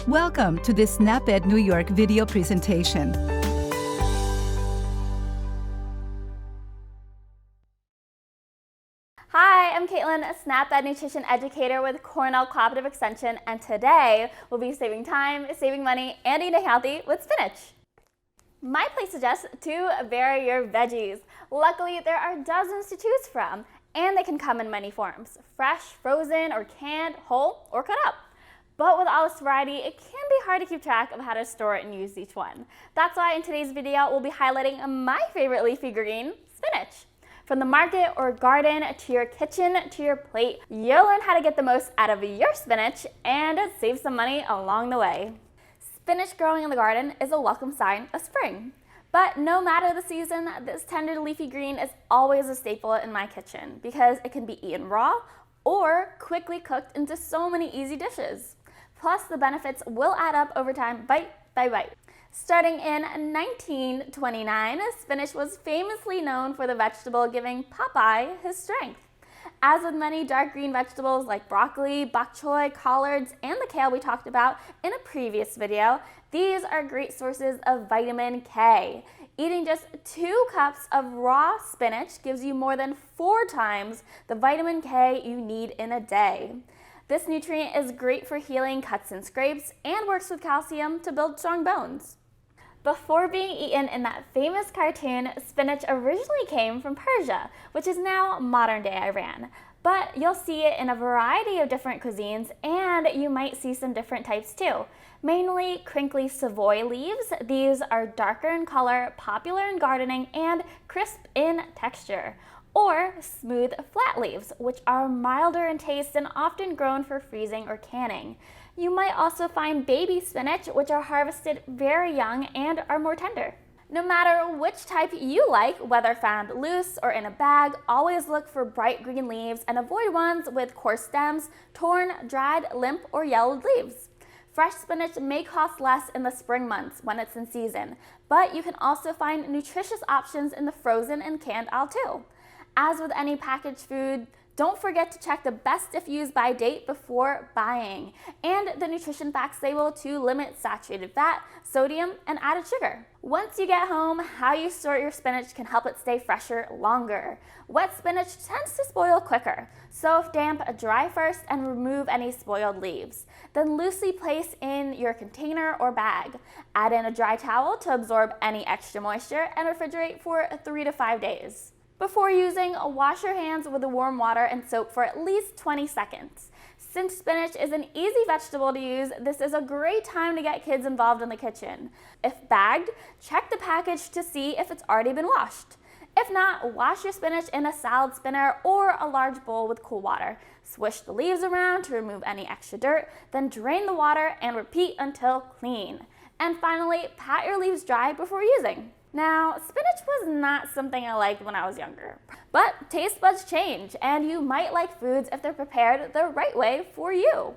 Welcome to this SnapEd New York video presentation. Hi, I'm Caitlin, a SnapEd nutrition educator with Cornell Cooperative Extension, and today we'll be saving time, saving money, and eating healthy with spinach. My place suggests to vary your veggies. Luckily, there are dozens to choose from, and they can come in many forms: fresh, frozen, or canned, whole, or cut up. But with all this variety, it can be hard to keep track of how to store and use each one. That's why in today's video, we'll be highlighting my favorite leafy green, spinach. From the market or garden to your kitchen to your plate, you'll learn how to get the most out of your spinach and save some money along the way. Spinach growing in the garden is a welcome sign of spring. But no matter the season, this tender leafy green is always a staple in my kitchen because it can be eaten raw or quickly cooked into so many easy dishes. Plus, the benefits will add up over time, bite by bite. Starting in 1929, spinach was famously known for the vegetable giving Popeye his strength. As with many dark green vegetables like broccoli, bok choy, collards, and the kale we talked about in a previous video, these are great sources of vitamin K. Eating just 2 cups of raw spinach gives you more than 4 times the vitamin K you need in a day. This nutrient is great for healing cuts and scrapes and works with calcium to build strong bones. Before being eaten in that famous cartoon, spinach originally came from Persia, which is now modern-day Iran. But you'll see it in a variety of different cuisines, and you might see some different types too. Mainly crinkly Savoy leaves. These are darker in color, popular in gardening, and crisp in texture. Or smooth flat leaves, which are milder in taste and often grown for freezing or canning. You might also find baby spinach, which are harvested very young and are more tender. No matter which type you like, whether found loose or in a bag, always look for bright green leaves and avoid ones with coarse stems, torn, dried, limp, or yellowed leaves. Fresh spinach may cost less in the spring months when it's in season, but you can also find nutritious options in the frozen and canned aisle too. As with any packaged food, don't forget to check the best if used by date before buying, and the nutrition facts label to limit saturated fat, sodium, and added sugar. Once you get home, how you store your spinach can help it stay fresher longer. Wet spinach tends to spoil quicker, so if damp, dry first and remove any spoiled leaves. Then loosely place in your container or bag. Add in a dry towel to absorb any extra moisture and refrigerate for 3 to 5 days. Before using, wash your hands with warm water and soap for at least 20 seconds. Since spinach is an easy vegetable to use, this is a great time to get kids involved in the kitchen. If bagged, check the package to see if it's already been washed. If not, wash your spinach in a salad spinner or a large bowl with cool water. Swish the leaves around to remove any extra dirt, then drain the water and repeat until clean. And finally, pat your leaves dry before using. Now, spinach was not something I liked when I was younger, but taste buds change, and you might like foods if they're prepared the right way for you.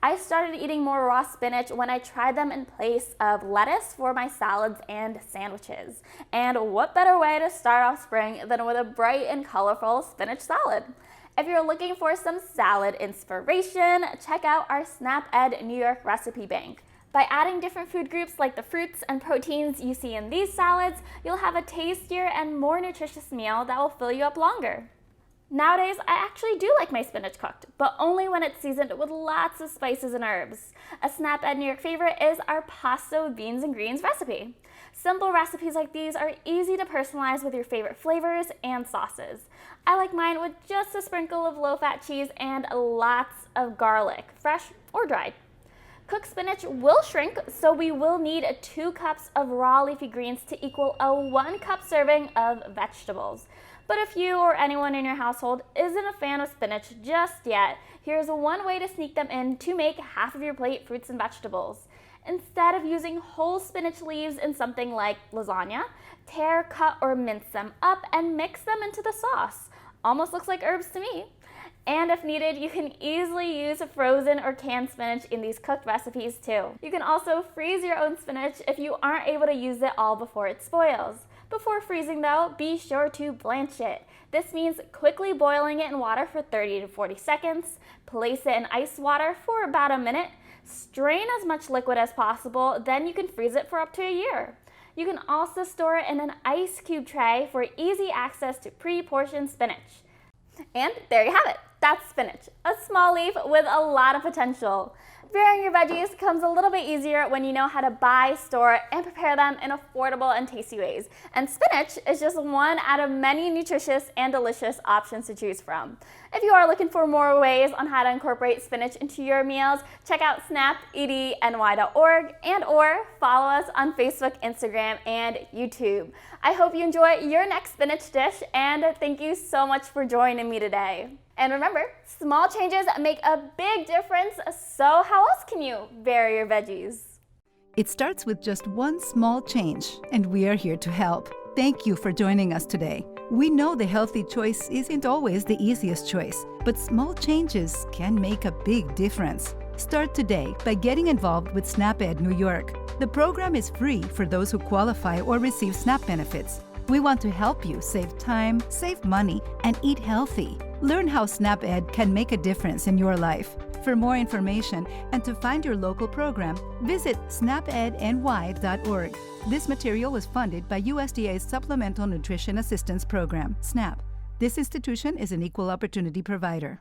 I started eating more raw spinach when I tried them in place of lettuce for my salads and sandwiches. And what better way to start off spring than with a bright and colorful spinach salad? If you're looking for some salad inspiration, check out our SnapEd New York recipe bank. By adding different food groups like the fruits and proteins you see in these salads, you'll have a tastier and more nutritious meal that will fill you up longer. Nowadays, I actually do like my spinach cooked, but only when it's seasoned with lots of spices and herbs. A SnapEd New York favorite is our pasta with beans and greens recipe. Simple recipes like these are easy to personalize with your favorite flavors and sauces. I like mine with just a sprinkle of low-fat cheese and lots of garlic, fresh or dried. Cooked spinach will shrink, so we will need 2 cups of raw leafy greens to equal a 1 cup serving of vegetables. But if you or anyone in your household isn't a fan of spinach just yet, here's one way to sneak them in to make half of your plate fruits and vegetables. Instead of using whole spinach leaves in something like lasagna, tear, cut, or mince them up and mix them into the sauce. Almost looks like herbs to me. And if needed, you can easily use frozen or canned spinach in these cooked recipes too. You can also freeze your own spinach if you aren't able to use it all before it spoils. Before freezing though, be sure to blanch it. This means quickly boiling it in water for 30 to 40 seconds, place it in ice water for about a minute, Strain as much liquid as possible, then you can freeze it for up to a year. You can also store it in an ice cube tray for easy access to pre-portioned spinach. And there you have it. That's spinach, a small leaf with a lot of potential. Varying your veggies comes a little bit easier when you know how to buy, store, and prepare them in affordable and tasty ways. And spinach is just one out of many nutritious and delicious options to choose from. If you are looking for more ways on how to incorporate spinach into your meals, check out snapedny.org and/or follow us on Facebook, Instagram, and YouTube. I hope you enjoy your next spinach dish, and thank you so much for joining me today. And remember, small changes make a big difference, so how else can you vary your veggies? It starts with just one small change, and we are here to help. Thank you for joining us today. We know the healthy choice isn't always the easiest choice, but small changes can make a big difference. Start today by getting involved with SNAP-Ed New York. The program is free for those who qualify or receive SNAP benefits. We want to help you save time, save money, and eat healthy. Learn how SNAP-Ed can make a difference in your life. For more information and to find your local program, visit snapedny.org. This material was funded by USDA's Supplemental Nutrition Assistance Program, SNAP. This institution is an equal opportunity provider.